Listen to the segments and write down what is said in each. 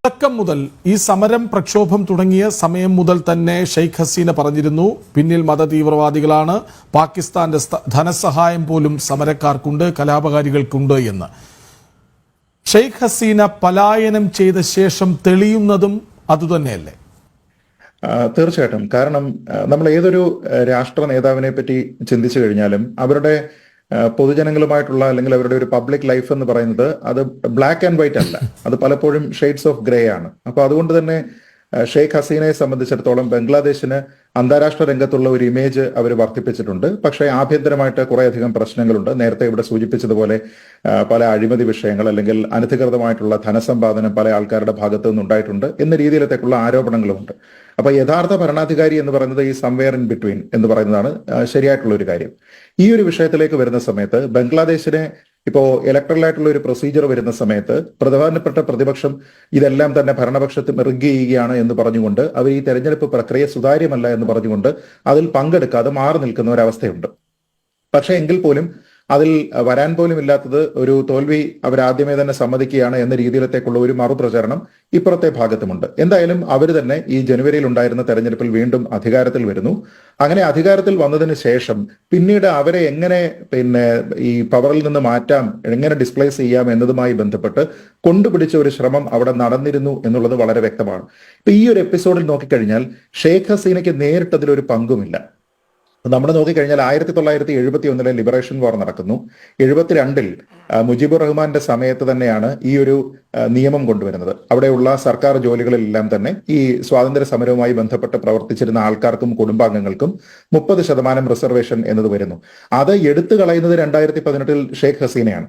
തുടക്കം മുതൽ ഈ സമരം പ്രക്ഷോഭം തുടങ്ങിയ സമയം മുതൽ തന്നെ ഷെയ്ഖ് ഹസീന പറഞ്ഞിരുന്നു, പിന്നിൽ മതതീവ്രവാദികളാണ്, പാകിസ്ഥാന്റെ ധനസഹായം പോലും സമരക്കാർക്കുണ്ട്, കലാപകാരികൾക്കുണ്ട് എന്ന്. ഷെയ്ഖ് ഹസീന പലായനം ചെയ്ത ശേഷം തെളിയുന്നതും അതുതന്നെയല്ലേ? തീർച്ചയായിട്ടും. കാരണം നമ്മൾ ഏതൊരു രാഷ്ട്ര നേതാവിനെ പറ്റി ചിന്തിച്ചു കഴിഞ്ഞാലും അവരുടെ പൊതുജനങ്ങളുമായിട്ടുള്ള അല്ലെങ്കിൽ അവരുടെ ഒരു പബ്ലിക് ലൈഫ് എന്ന് പറയുന്നത് അത് ബ്ലാക്ക് ആൻഡ് വൈറ്റ് അല്ല, അത് പലപ്പോഴും ഷെയ്ഡ്സ് ഓഫ് ഗ്രേ ആണ്. അപ്പൊ അതുകൊണ്ട് തന്നെ ഷെയ്ഖ് ഹസീനയെ സംബന്ധിച്ചിടത്തോളം ബംഗ്ലാദേശിന് അന്താരാഷ്ട്ര രംഗത്തുള്ള ഒരു ഇമേജ് അവർ വർദ്ധിപ്പിച്ചിട്ടുണ്ട്. പക്ഷേ ആഭ്യന്തരമായിട്ട് കുറേയധികം പ്രശ്നങ്ങളുണ്ട്. നേരത്തെ ഇവിടെ സൂചിപ്പിച്ചതുപോലെ പല അഴിമതി വിഷയങ്ങൾ അല്ലെങ്കിൽ അനധികൃതമായിട്ടുള്ള ധനസമ്പാദനം പല ആൾക്കാരുടെ ഭാഗത്തു നിന്നുണ്ടായിട്ടുണ്ട് എന്ന രീതിയിലത്തേക്കുള്ള ആരോപണങ്ങളുമുണ്ട്. അപ്പൊ യഥാർത്ഥ ഭരണാധികാരി എന്ന് പറയുന്നത് ഈ സംവെയർ ഇൻ ബിറ്റ്വീൻ എന്ന് പറയുന്നതാണ് ശരിയായിട്ടുള്ള ഒരു കാര്യം. ഈ ഒരു വിഷയത്തിലേക്ക് വരുന്ന സമയത്ത് ബംഗ്ലാദേശിനെ ഇപ്പോ ഇലക്ട്രലായിട്ടുള്ള ഒരു പ്രൊസീജിയർ വരുന്ന സമയത്ത് പ്രധാനപ്പെട്ട പ്രതിപക്ഷം ഇതെല്ലാം തന്നെ ഭരണപക്ഷത്ത് മെറുകി ചെയ്യുകയാണ് എന്ന് പറഞ്ഞുകൊണ്ട് അവർ ഈ തെരഞ്ഞെടുപ്പ് പ്രക്രിയ സുതാര്യമല്ല എന്ന് പറഞ്ഞുകൊണ്ട് അതിൽ പങ്കെടുക്കാതെ മാറി നിൽക്കുന്ന ഒരവസ്ഥയുണ്ട്. പക്ഷെ എങ്കിൽ പോലും അതിൽ വരാൻ പോലും ഇല്ലാത്തത് ഒരു തോൽവി അവരാദ്യമേ തന്നെ സമ്മതിക്കുകയാണ് എന്ന രീതിയിലത്തേക്കുള്ള ഒരു മറുപ്രചരണം ഇപ്പുറത്തെ ഭാഗത്തുമുണ്ട്. എന്തായാലും അവർ തന്നെ ഈ ജനുവരിയിൽ ഉണ്ടായിരുന്ന തെരഞ്ഞെടുപ്പിൽ വീണ്ടും അധികാരത്തിൽ വരുന്നു. അങ്ങനെ അധികാരത്തിൽ വന്നതിന് ശേഷം പിന്നീട് അവരെ എങ്ങനെ ഈ പവറിൽ നിന്ന് മാറ്റാം, എങ്ങനെ ഡിസ്പ്ലേസ് ചെയ്യാം എന്നതുമായി ബന്ധപ്പെട്ട് കൊണ്ടുപിടിച്ച ഒരു ശ്രമം അവിടെ നടന്നിരുന്നു എന്നുള്ളത് വളരെ വ്യക്തമാണ്. ഇപ്പൊ ഈ ഒരു എപ്പിസോഡിൽ നോക്കിക്കഴിഞ്ഞാൽ ഷെയ്ഖ് ഹസീനയ്ക്ക് നേരിട്ടതിലൊരു പങ്കുമില്ല. നമ്മൾ നോക്കിക്കഴിഞ്ഞാൽ 1971 ലിബറേഷൻ വാർ നടക്കുന്നു. 72 മുജീബുർ റഹ്മാന്റെ സമയത്ത് തന്നെയാണ് ഈ ഒരു നിയമം കൊണ്ടുവരുന്നത്. അവിടെയുള്ള സർക്കാർ ജോലികളിലെല്ലാം തന്നെ ഈ സ്വാതന്ത്ര്യ സമരവുമായി ബന്ധപ്പെട്ട് പ്രവർത്തിച്ചിരുന്ന ആൾക്കാർക്കും കുടുംബാംഗങ്ങൾക്കും 30% റിസർവേഷൻ എന്നത് വരുന്നു. അത് എടുത്തു കളയുന്നത് 2018 ഷെയ്ഖ് ഹസീനയാണ്.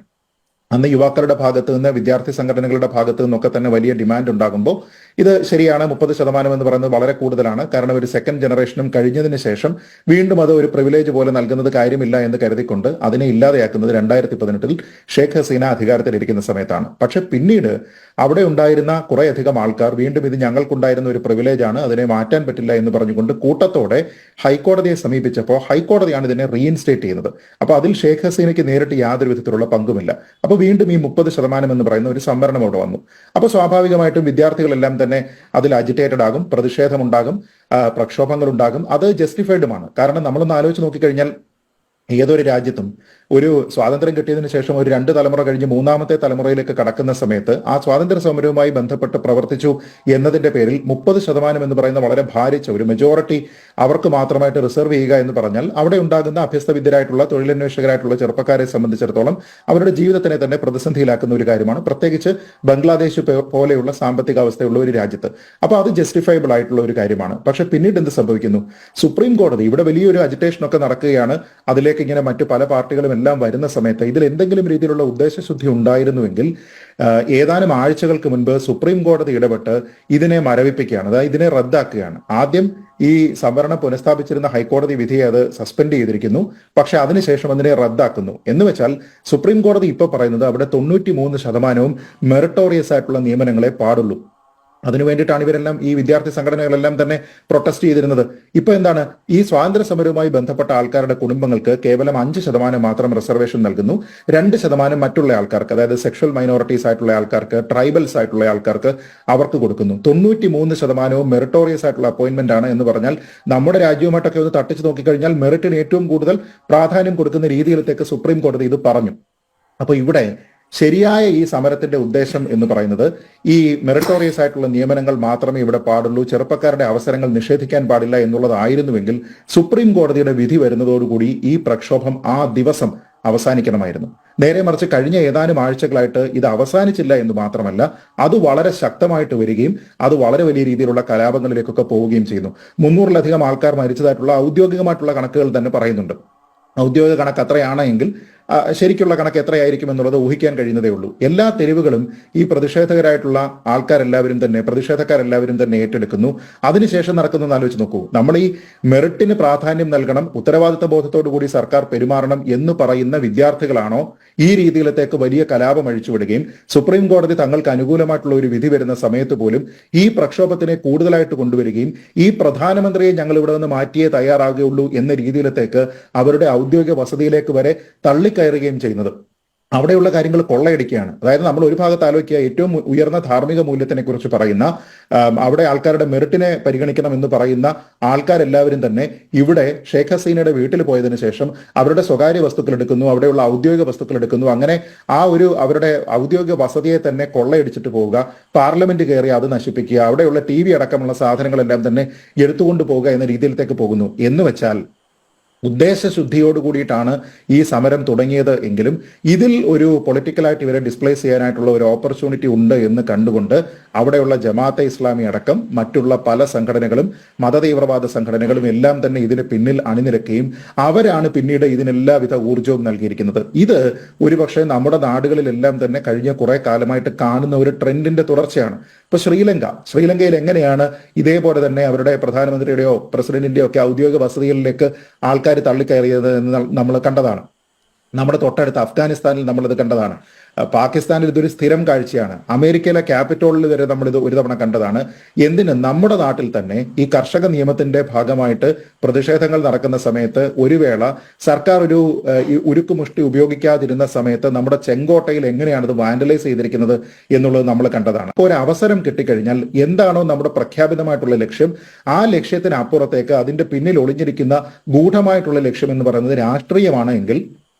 അന്ന് യുവാക്കളുടെ ഭാഗത്ത് നിന്ന്, വിദ്യാർത്ഥി സംഘടനകളുടെ ഭാഗത്ത് നിന്നൊക്കെ തന്നെ വലിയ ഡിമാൻഡ് ഉണ്ടാകുമ്പോൾ ഇത് ശരിയാണ്, 30% എന്ന് പറയുന്നത് വളരെ കൂടുതലാണ്. കാരണം ഒരു സെക്കൻഡ് ജനറേഷനും കഴിഞ്ഞതിന് ശേഷം വീണ്ടും അത് ഒരു പ്രിവിലേജ് പോലെ നൽകുന്നത് കാര്യമില്ല എന്ന് കരുതിക്കൊണ്ട് അതിനെ ഇല്ലാതെയാക്കുന്നത് 2018 ഷെയ്ഖ് ഹസീന അധികാരത്തിലിരിക്കുന്ന സമയത്താണ്. പക്ഷെ പിന്നീട് അവിടെ ഉണ്ടായിരുന്ന കുറേയധികം ആൾക്കാർ വീണ്ടും ഇത് ഞങ്ങൾക്കുണ്ടായിരുന്ന ഒരു പ്രിവിലേജ് ആണ്, അതിനെ മാറ്റാൻ പറ്റില്ല എന്ന് പറഞ്ഞുകൊണ്ട് കൂട്ടത്തോടെ ഹൈക്കോടതിയെ സമീപിച്ചപ്പോൾ ഹൈക്കോടതിയാണ് ഇതിനെ റീഇൻസ്റ്റേറ്റ് ചെയ്യുന്നത്. അപ്പൊ അതിൽ ഷെയ്ഖ് ഹസീനയ്ക്ക് നേരിട്ട് യാതൊരു വിധത്തിലുള്ള പങ്കുമില്ല. അപ്പൊ വീണ്ടും ഈ 30% എന്ന് പറയുന്ന ഒരു സംവരണം അവിടെ വന്നു. അപ്പൊ സ്വാഭാവികമായിട്ടും വിദ്യാർത്ഥികളെല്ലാം തന്നെ അതിൽ അജിറ്റേറ്റഡ് ആകും, പ്രതിഷേധമുണ്ടാകും, പ്രക്ഷോഭങ്ങൾ ഉണ്ടാകും. അത് ജസ്റ്റിഫൈഡുമാണ്. കാരണം നമ്മളൊന്ന് ആലോചിച്ച് നോക്കിക്കഴിഞ്ഞാൽ ഏതൊരു രാജ്യത്തും ഒരു സ്വാതന്ത്ര്യം കിട്ടിയതിനു ശേഷം ഒരു 2 തലമുറ കഴിഞ്ഞ് 3ാമത്തെ തലമുറയിലേക്ക് കടക്കുന്ന സമയത്ത് ആ സ്വാതന്ത്ര്യ സമരവുമായി ബന്ധപ്പെട്ട് പ്രവർത്തിച്ചു എന്നതിന്റെ പേരിൽ 30% എന്ന് പറയുന്ന വളരെ ഭാരിച്ച ഒരു മെജോറിറ്റി അവർക്ക് മാത്രമായിട്ട് റിസർവ് ചെയ്യുക എന്ന് പറഞ്ഞാൽ അവിടെ ഉണ്ടാകുന്ന അഭ്യസ്തവിദ്യരായിട്ടുള്ള തൊഴിലന്വേഷകരായിട്ടുള്ള ചെറുപ്പക്കാരെ സംബന്ധിച്ചിടത്തോളം അവരുടെ ജീവിതത്തിനെ തന്നെ പ്രതിസന്ധിയിലാക്കുന്ന ഒരു കാര്യമാണ്, പ്രത്യേകിച്ച് ബംഗ്ലാദേശ് പോലെയുള്ള സാമ്പത്തിക അവസ്ഥയുള്ള ഒരു രാജ്യത്ത്. അപ്പൊ അത് ജസ്റ്റിഫയബിൾ ആയിട്ടുള്ള ഒരു കാര്യമാണ്. പക്ഷെ പിന്നീട് എന്ത് സംഭവിക്കുന്നു? സുപ്രീം കോടതി ഇവിടെ വലിയൊരു അജിറ്റേഷൻ ഒക്കെ നടക്കുകയാണ്. അതിലേക്ക് ഇങ്ങനെ മറ്റു പല പാർട്ടികളും എല്ലാം വരുന്ന സമയത്ത് ഇതിൽ എന്തെങ്കിലും രീതിയിലുള്ള ഉദ്ദേശശുദ്ധി ഉണ്ടായിരുന്നുവെങ്കിൽ ഏതാനും ആഴ്ചകൾക്ക് മുൻപ് സുപ്രീം കോടതി ഇടപെട്ട് ഇതിനെ മരവിപ്പിക്കുകയാണ്, അതായത് ഇതിനെ റദ്ദാക്കുകയാണ്. ആദ്യം ഈ സംവരണം പുനഃസ്ഥാപിച്ചിരുന്ന ഹൈക്കോടതി വിധിയെ അത് സസ്പെൻഡ് ചെയ്തിരിക്കുന്നു. പക്ഷെ അതിനുശേഷം അതിനെ റദ്ദാക്കുന്നു. എന്ന് വെച്ചാൽ സുപ്രീം കോടതി ഇപ്പൊ പറയുന്നത് അവിടെ 93% മെറിറ്റോറിയസ് ആയിട്ടുള്ള നിയമനങ്ങളെ പാടുള്ളൂ. അതിനു വേണ്ടിയിട്ടാണ് ഇവരെല്ലാം, ഈ വിദ്യാർത്ഥി സംഘടനകളെല്ലാം തന്നെ പ്രൊട്ടസ്റ്റ് ചെയ്തിരുന്നത്. ഇപ്പൊ എന്താണ്? ഈ സ്വാതന്ത്ര്യ സമരവുമായി ബന്ധപ്പെട്ട ആൾക്കാരുടെ കുടുംബങ്ങൾക്ക് കേവലം 5% മാത്രം റിസർവേഷൻ നൽകുന്നു. 2% മറ്റുള്ള ആൾക്കാർക്ക്, അതായത് സെക്ഷൽ മൈനോറിറ്റീസ് ആയിട്ടുള്ള ആൾക്കാർക്ക്, ട്രൈബൽസ് ആയിട്ടുള്ള ആൾക്കാർക്ക് അവർക്ക് കൊടുക്കുന്നു. 93% മെറിറ്റോറിയസ് ആയിട്ടുള്ള അപ്പോയിന്റ്മെന്റ് ആണ് എന്ന് പറഞ്ഞാൽ നമ്മുടെ രാജ്യവുമായിട്ടൊക്കെ ഒന്ന് തട്ടിച്ചു നോക്കിക്കഴിഞ്ഞാൽ മെറിറ്റിന് ഏറ്റവും കൂടുതൽ പ്രാധാന്യം കൊടുക്കുന്ന രീതിയിലത്തേക്ക് സുപ്രീം കോടതി ഇത് പറഞ്ഞു. അപ്പൊ ഇവിടെ ശരിയായ ഈ സമരത്തിന്റെ ഉദ്ദേശം എന്ന് പറയുന്നത് ഈ മെറിറ്റോറിയസ് ആയിട്ടുള്ള നിയമനങ്ങൾ മാത്രമേ ഇവിടെ പാടുള്ളൂ, ചെറുപ്പക്കാരുടെ അവസരങ്ങൾ നിഷേധിക്കാൻ പാടില്ല എന്നുള്ളതായിരുന്നുവെങ്കിൽ സുപ്രീം കോടതിയുടെ വിധി വരുന്നതോടുകൂടി ഈ പ്രക്ഷോഭം ആ ദിവസം അവസാനിക്കണമായിരുന്നു. നേരെ മറിച്ച് കഴിഞ്ഞ ഏതാനും ആഴ്ചകളായിട്ട് ഇത് അവസാനിച്ചില്ല എന്ന് മാത്രമല്ല, അത് വളരെ ശക്തമായിട്ട് വരികയും അത് വളരെ വലിയ രീതിയിലുള്ള കലാപങ്ങളിലേക്കൊക്കെ പോവുകയും ചെയ്യുന്നു. 300-ലധികം ആൾക്കാർ മരിച്ചതായിട്ടുള്ള ഔദ്യോഗികമായിട്ടുള്ള കണക്കുകൾ തന്നെ പറയുന്നുണ്ട്. ഔദ്യോഗിക കണക്ക് അത്രയാണെങ്കിൽ ശരിക്കുള്ള കണക്ക് എത്രയായിരിക്കും എന്നുള്ളത് ഊഹിക്കാൻ കഴിയുന്നതേ ഉള്ളൂ. എല്ലാ തെരുവുകളും ഈ പ്രതിഷേധക്കാരെല്ലാവരും തന്നെ ഏറ്റെടുക്കുന്നു. അതിനുശേഷം നടക്കുന്നതെന്ന് ആലോചിച്ച് നോക്കൂ. നമ്മൾ ഈ മെറിറ്റിന് പ്രാധാന്യം നൽകണം, ഉത്തരവാദിത്ത ബോധത്തോടു കൂടി സർക്കാർ പെരുമാറണം എന്ന് പറയുന്ന വിദ്യാർത്ഥികളാണോ ഈ രീതിയിലത്തേക്ക് വലിയ കലാപം അഴിച്ചുവിടുകയും സുപ്രീം കോടതി തങ്ങൾക്ക് അനുകൂലമായിട്ടുള്ള ഒരു വിധി വരുന്ന സമയത്ത് പോലും ഈ പ്രക്ഷോഭത്തിനെ കൂടുതലായിട്ട് കൊണ്ടുവരികയും ഈ പ്രധാനമന്ത്രിയെ ഞങ്ങൾ ഇവിടെ നിന്ന് മാറ്റിയേ തയ്യാറാകുകയുള്ളൂ എന്ന രീതിയിലത്തേക്ക് അവരുടെ ഔദ്യോഗിക വസതിയിലേക്ക് വരെ തള്ളിക്കയറുകയും ചെയ്യുന്നത്? അവിടെയുള്ള കാര്യങ്ങൾ കൊള്ളയടിക്കുകയാണ്. അതായത് നമ്മൾ ഒരു ഭാഗത്ത് ആലോചിക്കുക, ഏറ്റവും ഉയർന്ന ധാർമ്മിക മൂല്യത്തിനെ കുറിച്ച് പറയുന്ന, അവിടെ ആൾക്കാരുടെ മെറിറ്റിനെ പരിഗണിക്കണം എന്ന് പറയുന്ന ആൾക്കാരെല്ലാവരും തന്നെ ഇവിടെ ഷെയ്ഖ് ഹസീനയുടെ വീട്ടിൽ പോയതിനു ശേഷം അവരുടെ സ്വകാര്യ വസ്തുക്കൾ എടുക്കുന്നു, അവിടെയുള്ള ഔദ്യോഗിക വസ്തുക്കൾ എടുക്കുന്നു, അങ്ങനെ ആ ഒരു അവരുടെ ഔദ്യോഗിക വസതിയെ തന്നെ കൊള്ളയടിച്ചിട്ട് പോവുക, പാർലമെന്റ് കയറി അത് നശിപ്പിക്കുക, അവിടെയുള്ള TV അടക്കമുള്ള സാധനങ്ങളെല്ലാം തന്നെ എടുത്തുകൊണ്ട് പോവുക എന്ന രീതിയിലേക്ക് പോകുന്നു. എന്ന് വെച്ചാൽ ഉദ്ദേശശുദ്ധിയോട് കൂടിയിട്ടാണ് ഈ സമരം തുടങ്ങിയത് എങ്കിലും ഇതിൽ ഒരു പൊളിറ്റിക്കലായിട്ട് ഇവരെ ഡിസ്പ്ലേസ് ചെയ്യാനായിട്ടുള്ള ഒരു ഓപ്പർച്യൂണിറ്റി ഉണ്ട് എന്ന് കണ്ടുകൊണ്ട് അവിടെയുള്ള ജമാഅത്തെ ഇസ്ലാമി അടക്കം മറ്റുള്ള പല സംഘടനകളും മതതീവ്രവാദ സംഘടനകളും എല്ലാം തന്നെ ഇതിന് പിന്നിൽ അണിനിരക്കുകയും അവരാണ് പിന്നീട് ഇതിനെല്ലാവിധ ഊർജവും നൽകിയിരിക്കുന്നത്. ഇത് ഒരുപക്ഷെ നമ്മുടെ നാടുകളിലെല്ലാം തന്നെ കഴിഞ്ഞ കുറെ കാലമായിട്ട് കാണുന്ന ഒരു ട്രെൻഡിന്റെ തുടർച്ചയാണ്. ഇപ്പൊ ശ്രീലങ്കയിൽ എങ്ങനെയാണ് ഇതേപോലെ തന്നെ അവരുടെ പ്രധാനമന്ത്രിയുടെയോ പ്രസിഡന്റിന്റെയോ ഒക്കെ ഔദ്യോഗിക വസതികളിലേക്ക് ആൾക്കാർ തള്ളിക്കയറിയത് എന്ന് നമ്മൾ കണ്ടതാണ്. നമ്മുടെ തൊട്ടടുത്ത അഫ്ഗാനിസ്ഥാനിൽ നമ്മളിത് കണ്ടതാണ്. പാകിസ്ഥാനിൽ ഇതൊരു സ്ഥിരം കാഴ്ചയാണ്. അമേരിക്കയിലെ ക്യാപിറ്റോളിൽ വരെ നമ്മളിത് ഒരു തവണ കണ്ടതാണ്. എന്തിന് നമ്മുടെ നാട്ടിൽ തന്നെ ഈ കർഷക നിയമത്തിന്റെ ഭാഗമായിട്ട് പ്രതിഷേധങ്ങൾ നടക്കുന്ന സമയത്ത് ഒരു വേള സർക്കാർ ഒരു ഉരുക്കുമുഷ്ടി ഉപയോഗിക്കാതിരുന്ന സമയത്ത് നമ്മുടെ ചെങ്കോട്ടയിൽ എങ്ങനെയാണ് ഇത് വാൻഡലൈസ് ചെയ്തിരിക്കുന്നത് എന്നുള്ളത് നമ്മൾ കണ്ടതാണ്. അപ്പോൾ ഒരു അവസരം കിട്ടിക്കഴിഞ്ഞാൽ എന്താണോ നമ്മുടെ പ്രഖ്യാപിതമായിട്ടുള്ള ലക്ഷ്യം, ആ ലക്ഷ്യത്തിനപ്പുറത്തേക്ക് അതിന്റെ പിന്നിൽ ഒളിഞ്ഞിരിക്കുന്ന ഗൂഢമായിട്ടുള്ള ലക്ഷ്യം എന്ന് പറയുന്നത് രാഷ്ട്രീയമാണ് എങ്കിൽ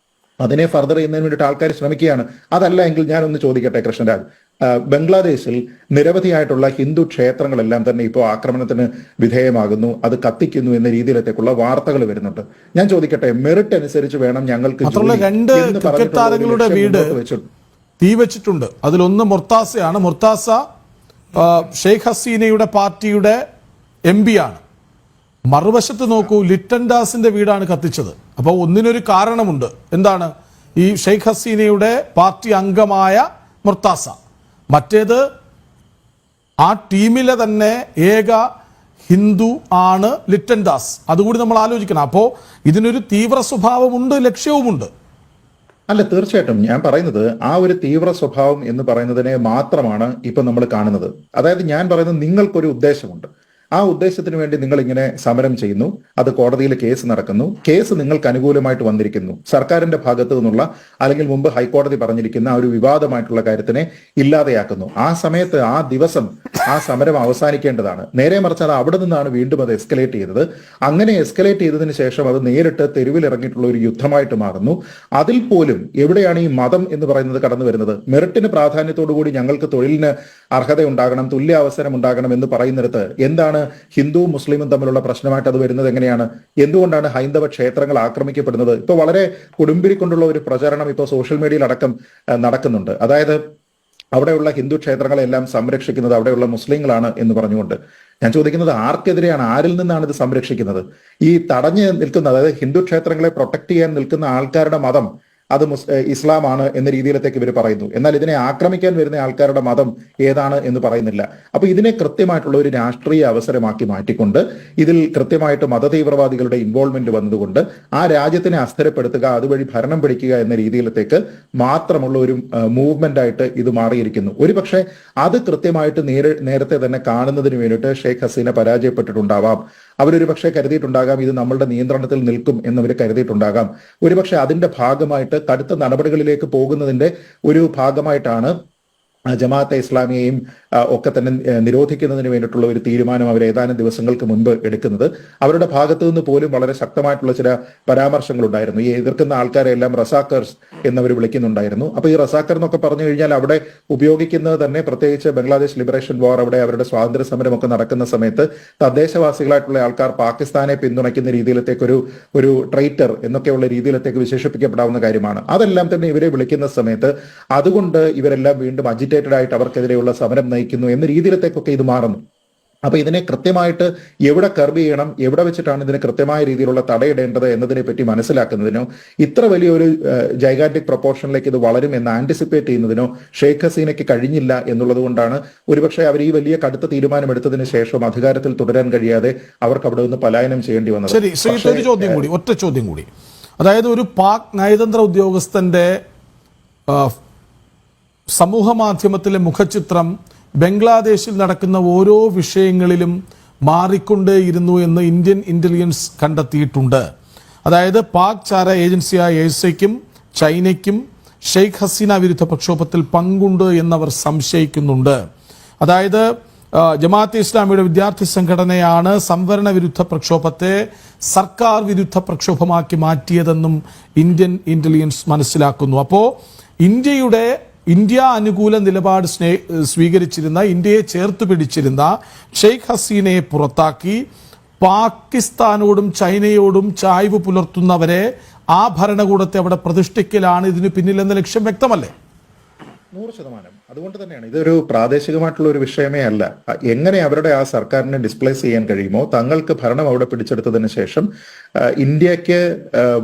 അതിനെ ഫർദർ ചെയ്യുന്നതിന് വേണ്ടിയിട്ട് ആൾക്കാർ ശ്രമിക്കുകയാണ്. അതല്ല എങ്കിൽ ഞാനൊന്ന് ചോദിക്കട്ടെ കൃഷ്ണരാജ്, ബംഗ്ലാദേശിൽ നിരവധിയായിട്ടുള്ള ഹിന്ദു ക്ഷേത്രങ്ങളെല്ലാം തന്നെ ഇപ്പോൾ ആക്രമണത്തിന് വിധേയമാകുന്നു, അത് കത്തിക്കുന്നു എന്ന രീതിയിലേക്കുള്ള വാർത്തകൾ വരുന്നുണ്ട്. ഞാൻ ചോദിക്കട്ടെ, മെറിറ്റ് അനുസരിച്ച് വേണം ഞങ്ങൾക്ക് 2 ക്രിക്കറ്റ് താരങ്ങളുടെ വീട് തീ വെച്ചിട്ടുണ്ട്. അതിലൊന്ന് മുർത്താസയാണ്. മുർത്താസ ഷെയ്ഖ് ഹസീനയുടെ പാർട്ടിയുടെ MP ആണ്. മറുവശത്ത് നോക്കൂ, ലിറ്റൻ ദാസിന്റെ വീടാണ് കത്തിച്ചത്. അപ്പോൾ ഒന്നിനൊരു കാരണമുണ്ട്. എന്താണ്? ഈ ഷെയ്ഖ് ഹസീനയുടെ പാർട്ടി അംഗമായ മുർത്താസ. മറ്റേത് ആ ടീമിലെ തന്നെ ഏക ഹിന്ദു ആണ് ലിറ്റൻ ദാസ്. അതുകൂടി നമ്മൾ ആലോചിക്കണം. അപ്പോൾ ഇതിനൊരു തീവ്ര സ്വഭാവമുണ്ട്, ലക്ഷ്യവുമുണ്ട്. അല്ല, തീർച്ചയായിട്ടും ഞാൻ പറയുന്നത് ആ ഒരു തീവ്ര സ്വഭാവം എന്ന് പറയുന്നതിനെ മാത്രമാണ് ഇപ്പൊ നമ്മൾ കാണുന്നത്. അതായത് ഞാൻ പറയുന്നത് നിങ്ങൾക്കൊരു ഉദ്ദേശമുണ്ട്, ആ ഉദ്ദേശത്തിന് വേണ്ടി നിങ്ങൾ ഇങ്ങനെ സമരം ചെയ്യുന്നു, അത് കോടതിയിൽ കേസ് നടക്കുന്നു, കേസ് നിങ്ങൾക്ക് അനുകൂലമായിട്ട് വന്നിരിക്കുന്നു, സർക്കാരിന്റെ ഭാഗത്തു നിന്നുള്ള അല്ലെങ്കിൽ മുമ്പ് ഹൈക്കോടതി പറഞ്ഞിരിക്കുന്ന ആ ഒരു വിവാദമായിട്ടുള്ള കാര്യത്തിനെ ഇല്ലാതെയാക്കുന്നു. ആ സമയത്ത് ആ ദിവസം ആ സമരം അവസാനിക്കേണ്ടതാണ്. നേരെ മറിച്ച് അത് അവിടെ നിന്നാണ് വീണ്ടും അത് എസ്കലേറ്റ് ചെയ്തത്. അങ്ങനെ എസ്കലേറ്റ് ചെയ്തതിന് ശേഷം അത് നേരിട്ട് തെരുവിലിറങ്ങിയിട്ടുള്ള ഒരു യുദ്ധമായിട്ട് മാറുന്നു. അതിൽ പോലും എവിടെയാണ് ഈ മതം എന്ന് പറയുന്നത് കടന്നു വരുന്നത്? മെറിറ്റിന് പ്രാധാന്യത്തോടു കൂടി ഞങ്ങൾക്ക് തൊഴിലിന് അർഹത ഉണ്ടാകണം, തുല്യ അവസരം ഉണ്ടാകണം എന്ന് പറയുന്നിടത്ത് എന്താണ് ഹിന്ദുവും മുസ്ലിമും തമ്മിലുള്ള പ്രശ്നമായിട്ട് അത് വരുന്നത്? എങ്ങനെയാണ്? എന്തുകൊണ്ടാണ് ഹൈന്ദവ ക്ഷേത്രങ്ങൾ ആക്രമിക്കപ്പെടുന്നത്? ഇപ്പൊ വളരെ കൊടുമ്പിരിക്കൊണ്ടുള്ള ഒരു പ്രചരണം ഇപ്പോൾ സോഷ്യൽ മീഡിയയിൽ അടക്കം നടക്കുന്നുണ്ട്. അതായത് അവിടെയുള്ള ഹിന്ദു ക്ഷേത്രങ്ങളെല്ലാം സംരക്ഷിക്കുന്നത് അവിടെയുള്ള മുസ്ലിങ്ങളാണ് എന്ന് പറഞ്ഞുകൊണ്ട്. ഞാൻ ചോദിക്കുന്നത്, ആർക്കെതിരെയാണ്, ആരിൽ നിന്നാണ് ഇത് സംരക്ഷിക്കുന്നത്? ഈ തടഞ്ഞു നിൽക്കുന്ന, അതായത് ഹിന്ദു ക്ഷേത്രങ്ങളെ പ്രൊട്ടക്ട് ചെയ്യാൻ നിൽക്കുന്ന ആൾക്കാരുടെ മതം അത് ഇസ്ലാമാണ് എന്ന രീതിയിലത്തേക്ക് ഇവർ പറയുന്നു. എന്നാൽ ഇതിനെ ആക്രമിക്കാൻ വരുന്ന ആൾക്കാരുടെ മതം ഏതാണ് എന്ന് പറയുന്നില്ല. അപ്പൊ ഇതിനെ കൃത്യമായിട്ടുള്ള ഒരു രാഷ്ട്രീയ അവസരമാക്കി മാറ്റിക്കൊണ്ട് ഇതിൽ കൃത്യമായിട്ട് മതതീവ്രവാദികളുടെ ഇൻവോൾവ്മെന്റ് വന്നതുകൊണ്ട് ആ രാജ്യത്തിനെ അസ്ഥിരപ്പെടുത്തുക, അതുവഴി ഭരണം പിടിക്കുക എന്ന രീതിയിലത്തേക്ക് മാത്രമുള്ള ഒരു മൂവ്മെന്റ് ആയിട്ട് ഇത് മാറിയിരിക്കുന്നു. ഒരുപക്ഷെ അത് കൃത്യമായിട്ട് നേരത്തെ തന്നെ കാണുന്നതിന് വേണ്ടിയിട്ട് ഷെയ്ഖ് ഹസീന പരാജയപ്പെട്ടിട്ടുണ്ടാവാം. അവരൊരു പക്ഷേ കരുതിയിട്ടുണ്ടാകാം ഇത് നമ്മളുടെ നിയന്ത്രണത്തിൽ നിൽക്കും എന്നവർ കരുതിയിട്ടുണ്ടാകാം. ഒരുപക്ഷെ അതിന്റെ ഭാഗമായിട്ട് കടുത്ത നടപടികളിലേക്ക് പോകുന്നതിന്റെ ഒരു ഭാഗമായിട്ടാണ് ജമാഅത്തെ ഇസ്ലാമിയെയും ഒക്കെ തന്നെ നിരോധിക്കുന്നതിന് വേണ്ടിയിട്ടുള്ള ഒരു തീരുമാനം അവർ ഏതാനും ദിവസങ്ങൾക്ക് മുൻപ് എടുക്കുന്നത്. അവരുടെ ഭാഗത്തു നിന്ന് പോലും വളരെ ശക്തമായിട്ടുള്ള ചില പരാമർശങ്ങൾ ഉണ്ടായിരുന്നു. ഈ എതിർക്കുന്ന ആൾക്കാരെ എല്ലാം റസാക്കേഴ്സ് എന്നവർ വിളിക്കുന്നുണ്ടായിരുന്നു. അപ്പൊ ഈ റസാക്കർ എന്നൊക്കെ പറഞ്ഞു കഴിഞ്ഞാൽ അവിടെ ഉപയോഗിക്കുന്നത് തന്നെ, പ്രത്യേകിച്ച് ബംഗ്ലാദേശ് ലിബറേഷൻ വാർ, അവിടെ അവരുടെ സ്വാതന്ത്ര്യ സമരമൊക്കെ നടക്കുന്ന സമയത്ത് തദ്ദേശവാസികളായിട്ടുള്ള ആൾക്കാർ പാകിസ്ഥാനെ പിന്തുണയ്ക്കുന്ന രീതിയിലത്തേക്ക് ഒരു ട്രൈറ്റർ എന്നൊക്കെയുള്ള രീതിയിലത്തേക്ക് വിശേഷിപ്പിക്കപ്പെടാവുന്ന കാര്യമാണ്. അതെല്ലാം തന്നെ ഇവരെ വിളിക്കുന്ന സമയത്ത് അതുകൊണ്ട് ഇവരെല്ലാം വീണ്ടും അജിറ്റേറ്റഡ് ആയിട്ട് അവർക്കെതിരെയുള്ള സമരം നയിക്കുന്നു എന്ന രീതിയിലത്തേക്കൊക്കെ ഇത് മാറുന്നു. അപ്പൊ ഇതിനെ കൃത്യമായിട്ട് എവിടെ കർബ് ചെയ്യണം, എവിടെ വെച്ചിട്ടാണ് ഇതിന് കൃത്യമായ രീതിയിലുള്ള തടയിടേണ്ടത് എന്നതിനെ പറ്റി മനസ്സിലാക്കുന്നതിനോ, ഇത്ര വലിയൊരു ജൈഗാന്റിക് പ്രൊപ്പോർഷനിലേക്ക് ഇത് വളരും എന്ന് ആന്റിസിപ്പേറ്റ് ചെയ്യുന്നതിനോ ഷെയ്ഖ് ഹസീനയ്ക്ക് കഴിഞ്ഞില്ല എന്നുള്ളത് കൊണ്ടാണ് ഒരുപക്ഷെ അവർ ഈ വലിയ കടുത്ത തീരുമാനമെടുത്തതിന് ശേഷം അധികാരത്തിൽ തുടരാൻ കഴിയാതെ അവർക്ക് അവിടെ നിന്ന് പലായനം ചെയ്യേണ്ടി വന്നത്. ശരി, ഒരു ചോദ്യം കൂടി, ഒറ്റ ചോദ്യം കൂടി. അതായത് ഒരു പാക് നയതന്ത്ര ഉദ്യോഗസ്ഥന്റെ സമൂഹ മാധ്യമത്തിലെ മുഖചിത്രം ബംഗ്ലാദേശിൽ നടക്കുന്ന ഓരോ വിഷയങ്ങളിലും മാറിക്കൊണ്ടേയിരുന്നു എന്ന് ഇന്ത്യൻ ഇന്റലിജൻസ് കണ്ടെത്തിയിട്ടുണ്ട്. അതായത് പാക് ചാര ഏജൻസിയായ AISയ്ക്കും ചൈനയ്ക്കും ഷെയ്ഖ് ഹസീന വിരുദ്ധ പ്രക്ഷോഭത്തിൽ പങ്കുണ്ട് എന്നവർ സംശയിക്കുന്നുണ്ട്. അതായത് ജമാഅത്തെ ഇസ്ലാമിയുടെ വിദ്യാർത്ഥി സംഘടനയാണ് സംവരണ വിരുദ്ധ പ്രക്ഷോഭത്തെ സർക്കാർ വിരുദ്ധ പ്രക്ഷോഭമാക്കി മാറ്റിയതെന്നും ഇന്ത്യൻ ഇന്റലിജൻസ് മനസ്സിലാക്കുന്നു. അപ്പോൾ ഇന്ത്യ അനുകൂല നിലപാട് സ്വീകരിച്ചിരുന്ന, ഇന്ത്യയെ ചേർത്ത് പിടിച്ചിരുന്ന ഷെയ്ഖ് ഹസീനയെ പുറത്താക്കി പാകിസ്ഥാനോടും ചൈനയോടും ചായ്വ് പുലർത്തുന്നവരെ, ആ ഭരണകൂടത്തെ അവിടെ പ്രതിഷ്ഠിക്കലാണ് ഇതിന് പിന്നിലെന്ന ലക്ഷ്യം വ്യക്തമല്ലേ? 100%. അതുകൊണ്ട് തന്നെയാണ് ഇതൊരു പ്രാദേശികമായിട്ടുള്ള ഒരു വിഷയമേ അല്ല. എങ്ങനെ അവരുടെ ആ സർക്കാരിനെ ഡിസ്പ്ലേസ് ചെയ്യാൻ കഴിയുമോ, തങ്ങൾക്ക് ഭരണം അവിടെ പിടിച്ചെടുത്തതിന് ശേഷം ഇന്ത്യക്ക്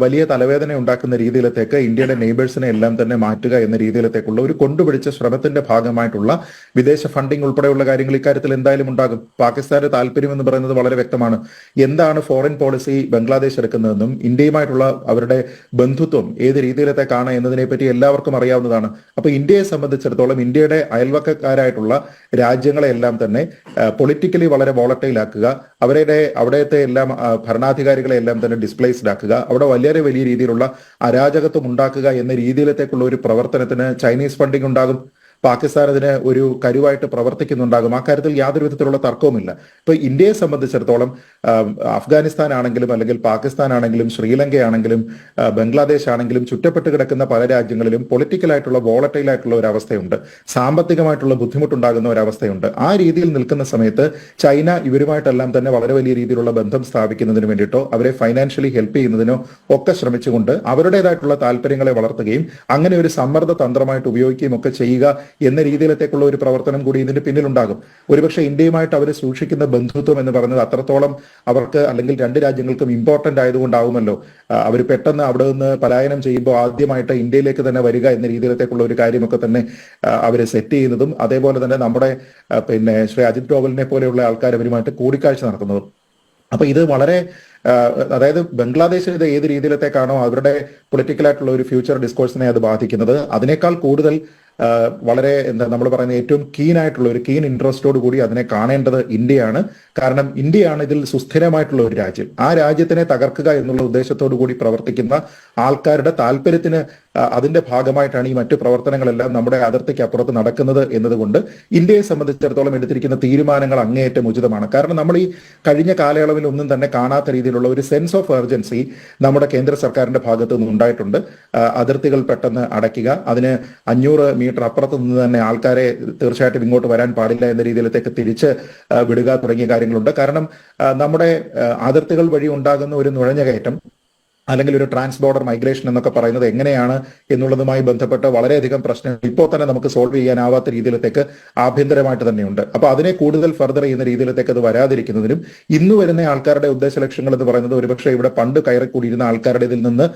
വലിയ തലവേദന ഉണ്ടാക്കുന്ന രീതിയിലത്തേക്ക് ഇന്ത്യയുടെ നെയ്ബേഴ്സിനെ എല്ലാം തന്നെ മാറ്റുക എന്ന രീതിയിലത്തേക്കുള്ള ഒരു കൊണ്ടുപിടിച്ച ശ്രമത്തിന്റെ ഭാഗമായിട്ടുള്ള വിദേശ ഫണ്ടിങ് ഉൾപ്പെടെയുള്ള കാര്യങ്ങൾ ഇക്കാര്യത്തിൽ എന്തായാലും ഉണ്ടാകും. പാകിസ്ഥാന്റെ താല്പര്യം എന്ന് പറയുന്നത് വളരെ വ്യക്തമാണ്. എന്താണ് ഫോറിൻ പോളിസി ബംഗ്ലാദേശ് എടുക്കുന്നതെന്നും ഇന്ത്യയുമായിട്ടുള്ള അവരുടെ ബന്ധുത്വം ഏത് രീതിയിലത്തേക്കാണ് എന്നതിനെ പറ്റി എല്ലാവർക്കും അറിയാവുന്നതാണ്. അപ്പൊ ഇന്ത്യയെ സംബന്ധിച്ചിടത്തോളം ഇന്ത്യയുടെ അയൽവക്കക്കാരായിട്ടുള്ള രാജ്യങ്ങളെല്ലാം തന്നെ പൊളിറ്റിക്കലി വളരെ വോളറ്റൈൽ ആക്കുക, അവിടത്തെ എല്ലാം ഭരണാധികാരികളെ എല്ലാം തന്നെ ഡിസ്പ്ലേസ്ഡ് ആക്കുക, അവിടെ വളരെ വലിയ രീതിയിലുള്ള അരാജകത്വം ഉണ്ടാക്കുക എന്ന രീതിയിലത്തേക്കുള്ള ഒരു പ്രവർത്തനത്തിന് ചൈനീസ് ഫണ്ടിങ് ഉണ്ടാകും. പാകിസ്ഥാൻ അതിന് ഒരു കരുവായിട്ട് പ്രവർത്തിക്കുന്നുണ്ടാകും. ആ കാര്യത്തിൽ യാതൊരു വിധത്തിലുള്ള തർക്കവുമില്ല. ഇപ്പൊ ഇന്ത്യയെ സംബന്ധിച്ചിടത്തോളം അഫ്ഗാനിസ്ഥാൻ ആണെങ്കിലും അല്ലെങ്കിൽ പാകിസ്ഥാൻ ആണെങ്കിലും ശ്രീലങ്കയാണെങ്കിലും ബംഗ്ലാദേശ് ആണെങ്കിലും ചുറ്റപ്പെട്ട് കിടക്കുന്ന പല രാജ്യങ്ങളിലും പൊളിറ്റിക്കലായിട്ടുള്ള വോളറ്റൈൽ ആയിട്ടുള്ള ഒരു അവസ്ഥയുണ്ട്, സാമ്പത്തികമായിട്ടുള്ള ബുദ്ധിമുട്ടുണ്ടാകുന്ന ഒരവസ്ഥയുണ്ട്. ആ രീതിയിൽ നിൽക്കുന്ന സമയത്ത് ചൈന ഇവരുമായിട്ടെല്ലാം തന്നെ വളരെ വലിയ രീതിയിലുള്ള ബന്ധം സ്ഥാപിക്കുന്നതിന് വേണ്ടിയിട്ടോ അവരെ ഫൈനാൻഷ്യലി ഹെൽപ്പ് ചെയ്യുന്നതിനോ ഒക്കെ ശ്രമിച്ചുകൊണ്ട് അവരുടേതായിട്ടുള്ള താല്പര്യങ്ങളെ വളർത്തുകയും അങ്ങനെ ഒരു സമ്മർദ്ദ തന്ത്രമായിട്ട് ഉപയോഗിക്കുകയും ഒക്കെ ചെയ്യുക എന്ന രീതിയിലത്തേക്കുള്ള ഒരു പ്രവർത്തനം കൂടി ഇതിന്റെ പിന്നിലുണ്ടാകും. ഒരുപക്ഷെ ഇന്ത്യയുമായിട്ട് അവർ സൂക്ഷിക്കുന്ന ബന്ധുത്വം എന്ന് പറയുന്നത് അത്രത്തോളം അവർക്ക് അല്ലെങ്കിൽ രണ്ട് രാജ്യങ്ങൾക്കും ഇമ്പോർട്ടന്റ് ആയതുകൊണ്ടാവുമല്ലോ അവർ പെട്ടെന്ന് അവിടെ നിന്ന് പലായനം ചെയ്യുമ്പോൾ ആദ്യമായിട്ട് ഇന്ത്യയിലേക്ക് തന്നെ വരിക എന്ന രീതിയിലത്തേക്കുള്ള ഒരു കാര്യമൊക്കെ തന്നെ അവർ സെറ്റ് ചെയ്യുന്നതും അതേപോലെ തന്നെ നമ്മുടെ ശ്രീ അജിത് ഡോവലിനെ പോലെയുള്ള ആൾക്കാർ അവരുമായിട്ട് കൂടിക്കാഴ്ച നടത്തുന്നതും. അപ്പൊ ഇത് വളരെ അതായത് ബംഗ്ലാദേശിൽ ഇത് ഏത് രീതിയിലത്തേക്കാണോ അവരുടെ പൊളിറ്റിക്കലായിട്ടുള്ള ഒരു ഫ്യൂച്ചർ ഡിസ്കോഴ്സിനെ അത് ബാധിക്കുന്നത്, അതിനേക്കാൾ കൂടുതൽ വളരെ നമ്മൾ പറയുന്ന ഏറ്റവും കീൻ ഇൻട്രസ്റ്റോട് കൂടി അതിനെ കാണേണ്ടത് ഇന്ത്യയാണ്. കാരണം ഇന്ത്യയാണ് ഇതിൽ സുസ്ഥിരമായിട്ടുള്ള ഒരു രാജ്യം. ആ രാജ്യത്തിനെ തകർക്കുക എന്നുള്ള ഉദ്ദേശത്തോടു കൂടി പ്രവർത്തിക്കുന്ന ആൾക്കാരുടെ താല്പര്യത്തിന് അതിന്റെ ഭാഗമായിട്ടാണ് ഈ മറ്റു പ്രവർത്തനങ്ങളെല്ലാം നമ്മുടെ അതിർത്തിക്ക് അപ്പുറത്ത് നടക്കുന്നത് എന്നതുകൊണ്ട് ഇന്ത്യയെ സംബന്ധിച്ചിടത്തോളം എടുത്തിരിക്കുന്ന തീരുമാനങ്ങൾ അങ്ങേയറ്റം ഉചിതമാണ്. കാരണം നമ്മൾ ഈ കഴിഞ്ഞ കാലയളവിൽ ഒന്നും തന്നെ കാണാത്ത രീതിയിലുള്ള ഒരു സെൻസ് ഓഫ് എർജൻസി നമ്മുടെ കേന്ദ്ര സർക്കാരിന്റെ ഭാഗത്തു നിന്ന് ഉണ്ടായിട്ടുണ്ട്. അതിർത്തികൾ പെട്ടെന്ന് അടയ്ക്കുക, അതിന് 500 മീറ്റർ അപ്പുറത്ത് നിന്ന് തന്നെ ആൾക്കാരെ തീർച്ചയായിട്ടും ഇങ്ങോട്ട് വരാൻ പാടില്ല എന്ന രീതിയിലത്തേക്ക് തിരിച്ച് വിടുക തുടങ്ങിയ കാര്യങ്ങളുണ്ട്. കാരണം നമ്മുടെ അതിർത്തികൾ വഴി ഉണ്ടാകുന്ന ഒരു നുഴഞ്ഞുകയറ്റം അല്ലെങ്കിൽ ഒരു ട്രാൻസ് ബോർഡർ മൈഗ്രേഷൻ എന്നൊക്കെ പറയുന്നത് എങ്ങനെയാണ് എന്നുള്ളതുമായി ബന്ധപ്പെട്ട് വളരെയധികം പ്രശ്നങ്ങൾ ഇപ്പോൾ തന്നെ നമുക്ക് സോൾവ് ചെയ്യാനാവാത്ത രീതിയിലത്തേക്ക് ആഭ്യന്തരമായിട്ട് തന്നെയുണ്ട്. അപ്പൊ അതിനെ കൂടുതൽ ഫർദർ ചെയ്യുന്ന രീതിയിലത്തേക്ക് അത് വരാതിരിക്കുന്നതിനും ഇന്ന് വരുന്ന ആൾക്കാരുടെ ഉദ്ദേശ ലക്ഷ്യങ്ങൾ എന്ന് പറയുന്നത് ഒരുപക്ഷെ ഇവിടെ പണ്ട് കയറിക്കൂടിയിരുന്ന ആൾക്കാരുടെ ഇതിൽ നിന്ന്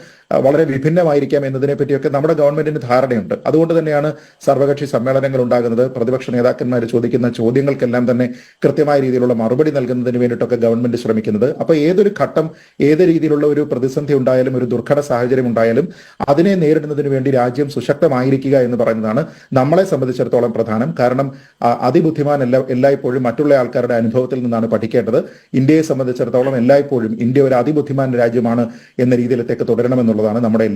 വളരെ വിഭിന്നമായിരിക്കാം എന്നതിനെ പറ്റിയൊക്കെ നമ്മുടെ ഗവൺമെന്റിന് ധാരണയുണ്ട്. അതുകൊണ്ട് തന്നെയാണ് സർവകക്ഷി സമ്മേളനങ്ങൾ ഉണ്ടാകുന്നത്. പ്രതിപക്ഷ നേതാക്കന്മാർ ചോദിക്കുന്ന ചോദ്യങ്ങൾക്കെല്ലാം തന്നെ കൃത്യമായ രീതിയിലുള്ള മറുപടി നൽകുന്നതിന് വേണ്ടിയിട്ടൊക്കെ ഗവൺമെന്റ് ശ്രമിക്കുന്നത്. അപ്പൊ ഏതൊരു ഘട്ടം ഏത് രീതിയിലുള്ള ഒരു പ്രതിസന്ധി ഉണ്ടായാലും ഒരു ദുർഘട സാഹചര്യം ഉണ്ടായാലും അതിനെ നേരിടുന്നതിന് വേണ്ടി രാജ്യം സുശക്തമായിരിക്കുക എന്ന് പറയുന്നതാണ് നമ്മളെ സംബന്ധിച്ചിടത്തോളം പ്രധാനം. കാരണം അതിബുദ്ധിമാൻ എല്ലായ്പ്പോഴും മറ്റുള്ള ആൾക്കാരുടെ അനുഭവത്തിൽ നിന്നാണ് പഠിക്കേണ്ടത്. ഇന്ത്യയെ സംബന്ധിച്ചിടത്തോളം എല്ലായ്പ്പോഴും ഇന്ത്യ ഒരു അതിബുദ്ധിമാൻ രാജ്യമാണ് എന്ന രീതിയിലത്തേക്ക് തുടരണമെന്നുള്ളതാണ് നമ്മുടെ